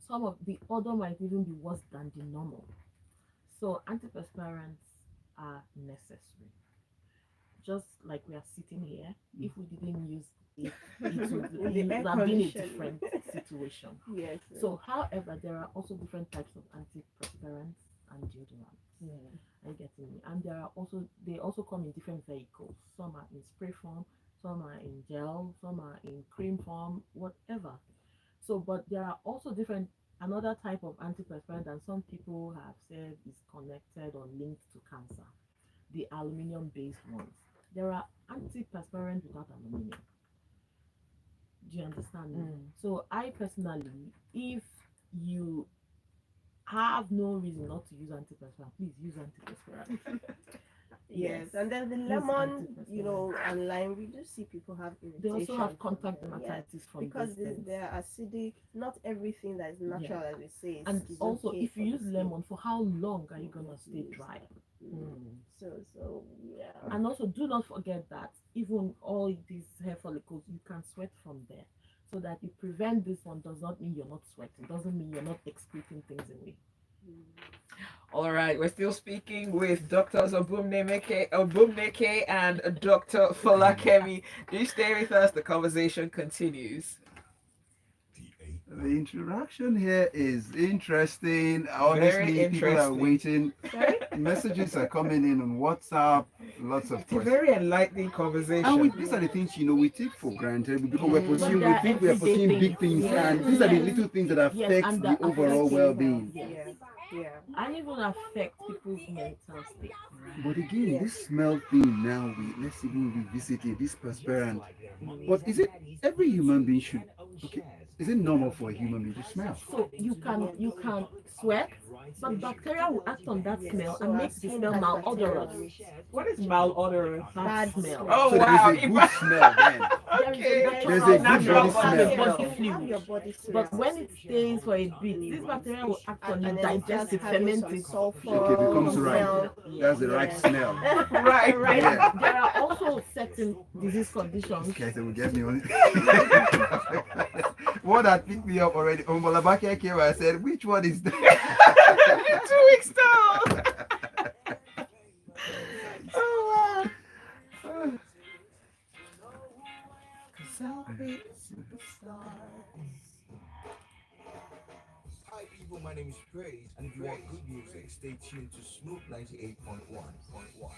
some of the odor might even be worse than the normal. So antiperspirants are necessary. Just like we are sitting here, if we didn't use it, With the it air would have been a conditioning. different situation. Yes. So, however, there are also different types of antiperspirants and deodorants. Are you getting me? And they also come in different vehicles. Some are in spray form, some are in gel, some are in cream form, whatever. So, but there are also another type of antiperspirant that some people have said is connected or linked to cancer, the aluminium based ones. There are antiperspirants without aluminium. Do you understand me? So I personally, if you have no reason not to use antiperspirant, please use antiperspirant. Yes, Yes. and then the Use lemon, antiperspirant. and lime, we do see people have They irritation. also have from contact them. dermatitis from Because these things. they're acidic. Not everything that is natural, as we say, And is also, okay if you for the use skin. lemon, for how long are you gonna stay dry? So yeah. And also, do not forget that even all these hair follicles, you can sweat from there. So that it prevent this one does not mean you're not sweating. Doesn't mean you're not excreting things away. All right, we're still speaking with Doctors Obumneke and Dr. Folakemi. Do stay with us. The conversation continues. The interaction here is interesting. Honestly, people are interesting. waiting. Sorry? Messages are coming in on WhatsApp. Lots of It's a questions. very enlightening And conversation. these are the things we take for granted because we're But pursuing. they We are think we are everyday pursuing big things. things, Yes. and these are the Yes. little things that Yes, affect and the that overall affect well-being. Yeah. Yeah. and even affect people's mental state. But again, Yes. this smell thing now, let's even revisit it. This perspirant. But is it every human being should? Okay, is it normal for a human being to smell? So you can sweat, but bacteria will act on that Yes. smell So and our make the skin smell has bacteria malodorous. on it. What is malodorous? Bad Bad smell. smell. Oh So there is wow. a good smell then. There is a Okay. natural There's a good smell. Natural body You have body a smell. body smell. You have fluid. your body But smell. when it stays for a bit, this Mm. bacteria will act on And it, then it digest starts it, having ferment some it. Okay, it sulfur becomes Boom. ripe. smell. That's the ripe Yes. smell. Right. Right. Yeah. There are also certain disease This conditions. guy said will get me on. One that picked me up already. Omolabake came and said, which one is that? 2 weeks tall. Oh wow. Selfie superstars. Hi people, my name is Praise, and if you want good music, stay tuned to Smooth 98.1.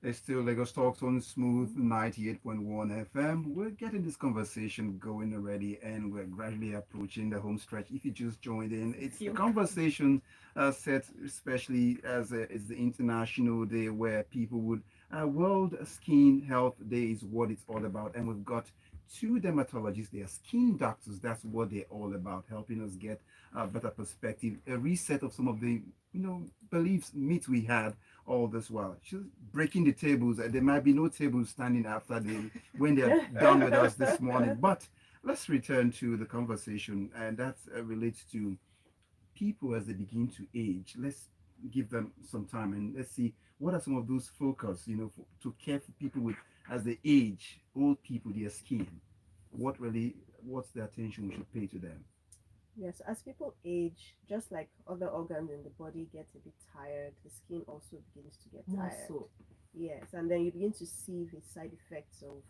It's still Lagos Talks on Smooth 98.1 FM. We're getting this conversation going already, and we're gradually approaching the home stretch. If you just joined in, it's the conversation set especially as it's the International Day where people would World Skin Health Day is what it's all about, and we've got two dermatologists. They are skin doctors. That's what they're all about, helping us get a better perspective, a reset of some of the beliefs, myths we had all this while. She's breaking the tables. There might be no tables standing after them when they're done with us this morning. But let's return to the conversation, and that relates to people as they begin to age. Let's give them some time and let's see what are some of those focus, to care for people with as they age, old people, their skin. What's the attention we should pay to them? Yes, as people age, just like other organs in the body get a bit tired, the skin also begins to get More tired. so, Yes, and then you begin to see the side effects of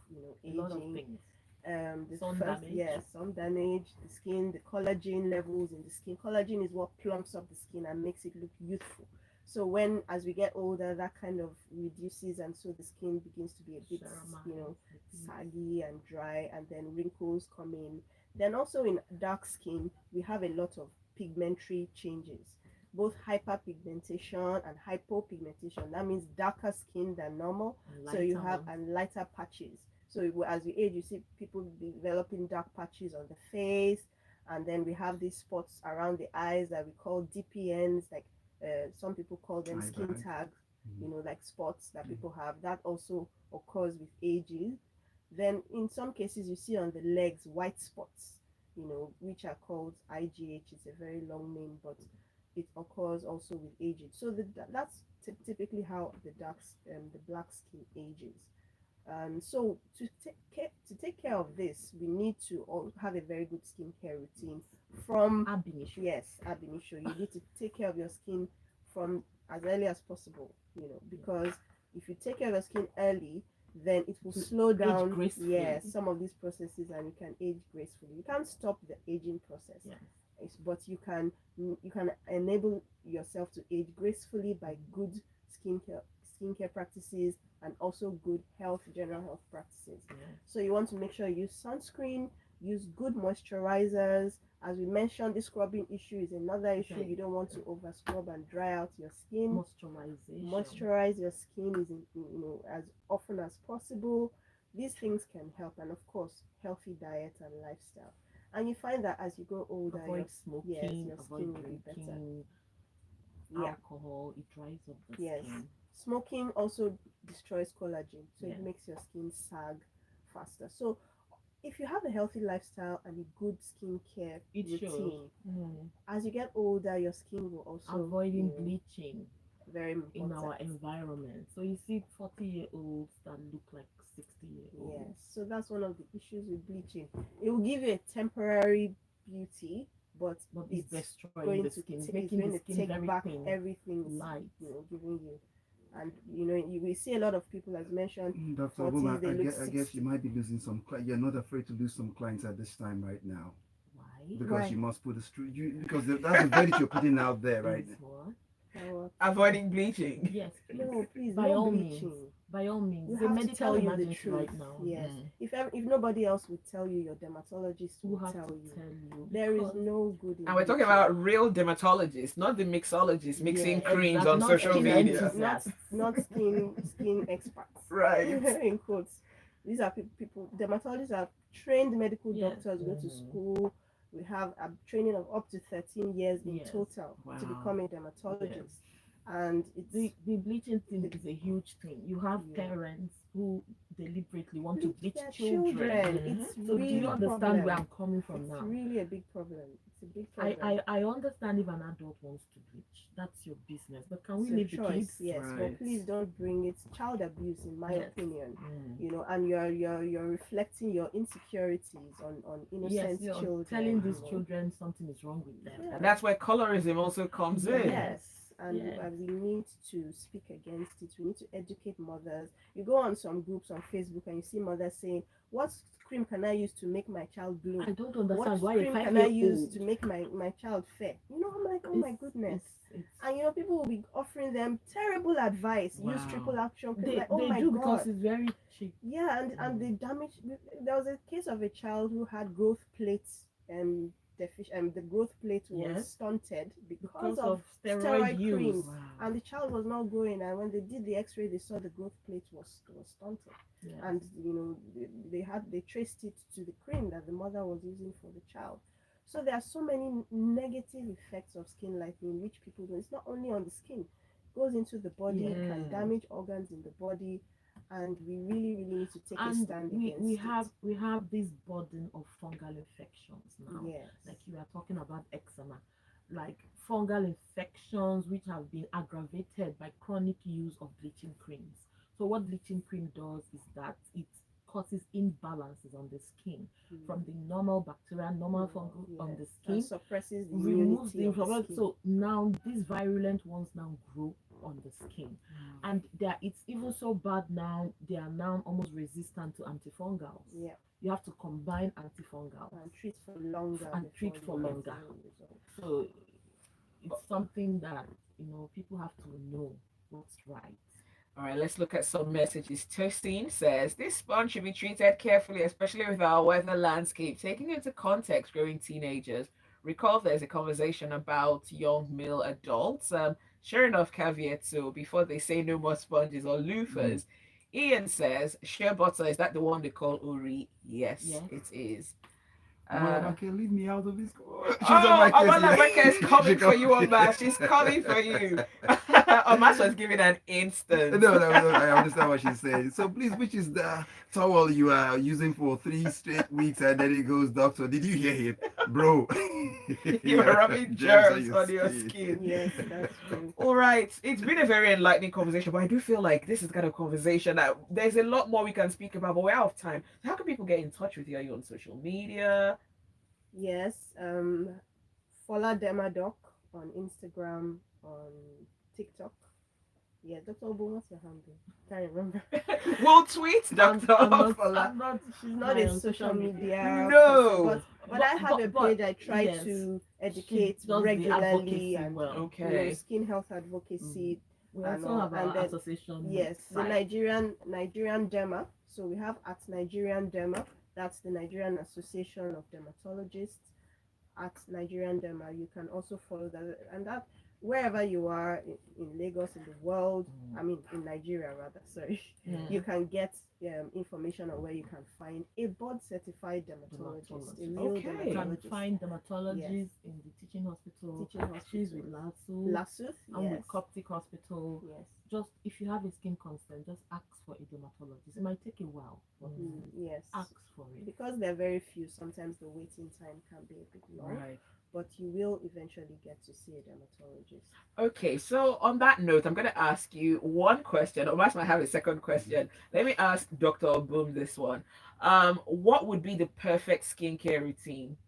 a lot of aging. things. The Sun first, damage. yes, some damage, the skin, the collagen levels in the skin. Collagen is what plumps up the skin and makes it look youthful. So when, as we get older, that kind of reduces, and so the skin begins to be a bit, Ceramide. saggy and dry, and then wrinkles come in. Then also in dark skin, we have a lot of pigmentary changes, both hyperpigmentation and hypopigmentation. That means darker skin than normal. And So you lighter have ones. and lighter patches. So as you age, you see people developing dark patches on the face, and then we have these spots around the eyes that we call DPNs, like some people call them Eye skin bags. tags, Mhm. like spots that people have. That also occurs with aging. Then in some cases, you see on the legs white spots, which are called IGH. It's a very long name, but it occurs also with aging. So that's typically how the black skin ages. And so to take care of this, we need to all have a very good skincare routine from Ab initio. yes, ab initio. You need to take care of your skin from as early as possible, because if you take care of your skin early, then it will To slow age down, gracefully. yes, some of these processes, and you can age gracefully. You can't stop the aging process, Yeah. but you can enable yourself to age gracefully by good skincare practices, and also good general health practices. Yeah. So you want to make sure you use sunscreen, use good moisturizers. As we mentioned, the scrubbing issue is another issue. Okay. You don't want to over scrub and dry out your skin. Moisturization. Moisturize your skin as often as possible. These things can help, and of course, healthy diet and lifestyle. And you find that as you grow older, Avoid yes, smoking. your Avoid skin will be better. drinking Yeah. alcohol. It dries up the Yes. skin. Smoking also destroys collagen, so Yeah. it makes your skin sag faster. So if you have a healthy lifestyle and a good skincare It shows. routine, as you get older, your skin will also Avoiding bleaching very in our important. environment. So you see 40-year-olds that look like 60-year-olds. Yes, so that's one of the issues with bleaching. It will give you a temporary beauty, but But it's it's destroying going the to skin, it's making going the to skin take very back thin, everything it's light. giving you. And you will see a lot of people, as mentioned, Dr. 40s, Obama, they I look guess, I guess 60. you might be losing some. You're not afraid to lose some clients at this time right now Why? because Why? you must put because that's the verdict you're putting out there, right? Is what? What? Avoiding bleaching. Yes, please. No, please, By no all bleaching. means. By all means, You it's a have to medical tell you the emergency truth. right now. Yes. Mm. If nobody else would tell you, your dermatologist You will have tell to you. tell you There is because no good in And we're talking bleaching. about real dermatologists, not the mixologists mixing Yeah, creams exactly on not social skin media. not enthusiasts. skin experts. Right. In quotes. These are people. Dermatologists are trained medical Yes. doctors. Go to Mhm. school. We have a training of up to 13 years in Yes. total to Wow. become a Yes. dermatologist, and it's The bleaching thing the, is a huge thing. You have yeah. parents who deliberately want to Bleach bleach their children. children. Mhm. It's So do you really a understand where problem. I'm coming from It's now? really a big problem. It's a big I, problem. I, I understand if an adult wants to bleach. That's your business. But can we It's your leave the kids? choice, yes, but Right. please don't bring it. Child abuse, in my Yes. opinion, Mm. and you're reflecting your insecurities on Yes, innocent you're telling children, these children something is wrong with them. And Yeah. that's where colorism also comes in. Yes. Yes, and Yes. we need to speak against it. We need to educate mothers. You go on some groups on Facebook and you see mothers saying, "What cream can I use to make my child glow? I don't What understand why a cream can I 5 year use old to make my child fair?" I'm like, oh it's my goodness. it's And people will be offering them terrible advice. Use triple Wow. action cream. they Like, oh they my do because god. it's very cheap. Yeah, and Mm. the damage. There was a case of a child who had growth plates and the growth plate was Yes. stunted because Because of of steroid steroid use. creams, Wow. and the child was not growing. And when they did the X-ray, they saw the growth plate was stunted, Yes. and they traced it to the cream that the mother was using for the child. So there are so many negative effects of skin lightening which people do. It's not only on the skin; it goes into the body. Yes. It can Mm. damage organs in the body, and we really, really need to take a And stand we against it. have this burden of fungal infections now. Yes. Like you are talking about eczema, like fungal infections which have been aggravated by chronic use of bleaching creams. So what bleaching cream does is that it causes imbalances on the skin from the normal bacteria, normal fungal on Yes, the and skin, suppresses the removes immunity the of the inflammation. skin. So now these virulent ones now grow on the skin, Wow. and it's even so bad now. They are now almost resistant to antifungals. Yeah, You have to combine antifungals and treat for longer and treat before for you get longer. any results. So it's something that people have to know what's right. All right, let's look at some messages. Tosin says this sponge should be treated carefully, especially with our weather landscape, taking into context growing teenagers. Recall there's a conversation about young male adults. Sure enough, caveat so before they say no more sponges or Mhm. loofahs. Ian says, shea butter, is that the one they call Uri? Yes, Yes. it is. Uh, Omalabake, leave me out of this. She's on Oh, my case here. Amalabeka is She coming for come- you, Omass. She's coming for you. Omass was giving an No, instance. no, no, I understand what she's saying. So please, which is the towel you are using for 3 straight weeks and then it goes, doctor? Did you hear him? Bro. You are Yeah, rubbing germs on germs your on your skin. skin. Yes, that's true. All right. It's been a very enlightening conversation, but I do feel like this is kind of conversation that there's a lot more we can speak about, but we're out of time. So how can people get in touch with you? Are you on social media? Yes, follow Demadoc on Instagram, on TikTok. Yeah, Dr. Obo, what's your handle? Can't remember. We'll tweet Dr. I'm not Fola. I'm not She's not high a on social social media. media person, No. but I have a But page. I try yes, to she educate does the regularly, advocacy and well. Okay. skin health Mhm. advocacy We and also all. have And our then association yes, the site. Nigerian Derma. So we have at Nigerian Derma. That's the Nigerian Association of Dermatologists. At Nigerian Derma, you can also follow that, and that wherever you are in Lagos, in the world, Mm. I mean in Nigeria rather, sorry, Mm. you can get information on where you can find a board certified dermatologist, a Dermatologist. real Okay. You can dermatologist. find Yes, dermatologists in the teaching hospital. teaching She's with hospitals. LASU Lasuth, and yes, with Coptic Hospital. yes, Just if you have a skin concern, just ask for a dermatologist. It might take a while, but yes. ask for it. Because there are very few, sometimes the waiting time can be a bit long, Right. but you will eventually get to see a dermatologist. Okay, so on that note, I'm going to ask you one question. Or might have a second question. Let me ask Dr. Boom this one. What would be the perfect skincare routine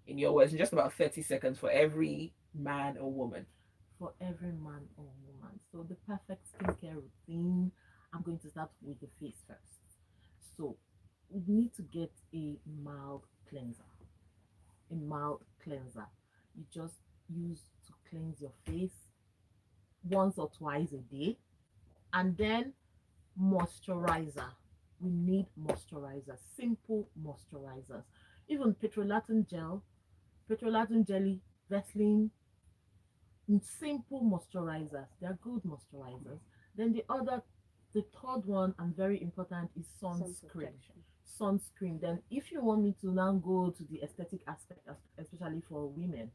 in your words in just about 30 seconds for every man or woman? For every man or woman. So the perfect skincare routine, I'm going to start with the face first. So we need to get a mild cleanser. A mild cleanser. You just use to cleanse your face once or twice a day. And then Moisturizer. We need moisturizers, simple moisturizers. Even petrolatum gel, petrolatum jelly, Vaseline, simple moisturizers. They are good moisturizers. Then the third one and very important is Sun sunscreen. protection. Sunscreen. Then, if you want me to now go to the aesthetic aspect, especially for women,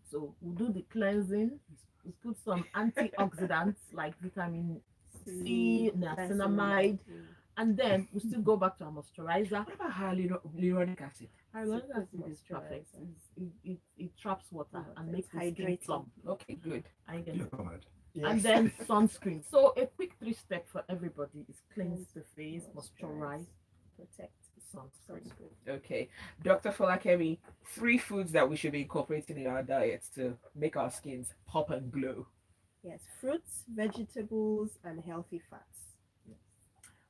so we'll do the cleansing. We put some antioxidants like vitamin C, niacinamide, Mm. and then we still go back to our moisturizer. What about hyaluronic acid? Hyaluronic Good acid is perfect. moisturizer. It traps water and It's makes the skin hydrating. plump. Okay, good. I get it. God. And then sunscreen. So a quick 3-step for everybody is cleanse the face, moisturize, Protect. sunscreen. Sunscreen. Okay. Dr. Folakemi, 3 foods that we should be incorporating in our diets to make our skins pop and glow. Yes, fruits, vegetables, and healthy fats.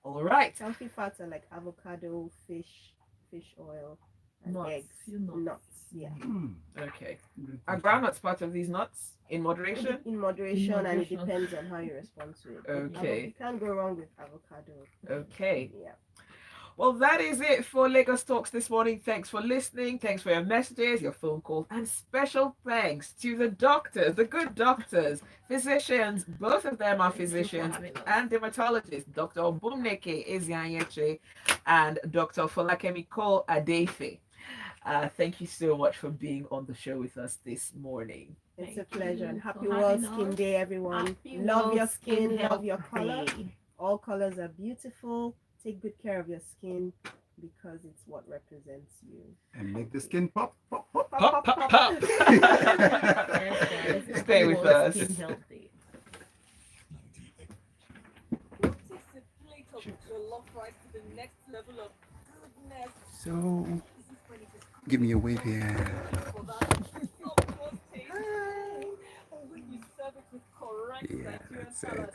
All right. Healthy fats are like avocado, fish oil, and Nuts, eggs. few nuts. Yeah. Okay. Are groundnuts part of these nuts in moderation? In moderation, and it moderation. depends on how you respond to it. But Okay. You can't go wrong with avocado. Okay. Yeah. Well, that is it for Lagos Talks this morning. Thanks for listening. Thanks for your messages, your phone calls, and special thanks to the doctors, the good doctors, physicians. Both of them are Thank you for physicians having us. and dermatologists, Dr. Obumneke, Ezeanyaeche, and Dr. Folakemi Cole Adefe. Thank you so much for being on the show with us this morning. It's Thank a pleasure. And you happy for World having Skin us. Day, everyone. Happy Love World your skin, Skin love your Health color. Day. All colors are beautiful. Take good care of your skin because it's what represents you. And make the skin pop, pop, pop. Pop, pop, pop. Yes, guys. Stay Happy with World us. Skin Health Day. What takes a plate of jollof rice to the next level of goodness? So, This is when it is give me a wave here. for that sumptuous taste. And when you serve it with correct Yeah, Nigerian that's it. salad,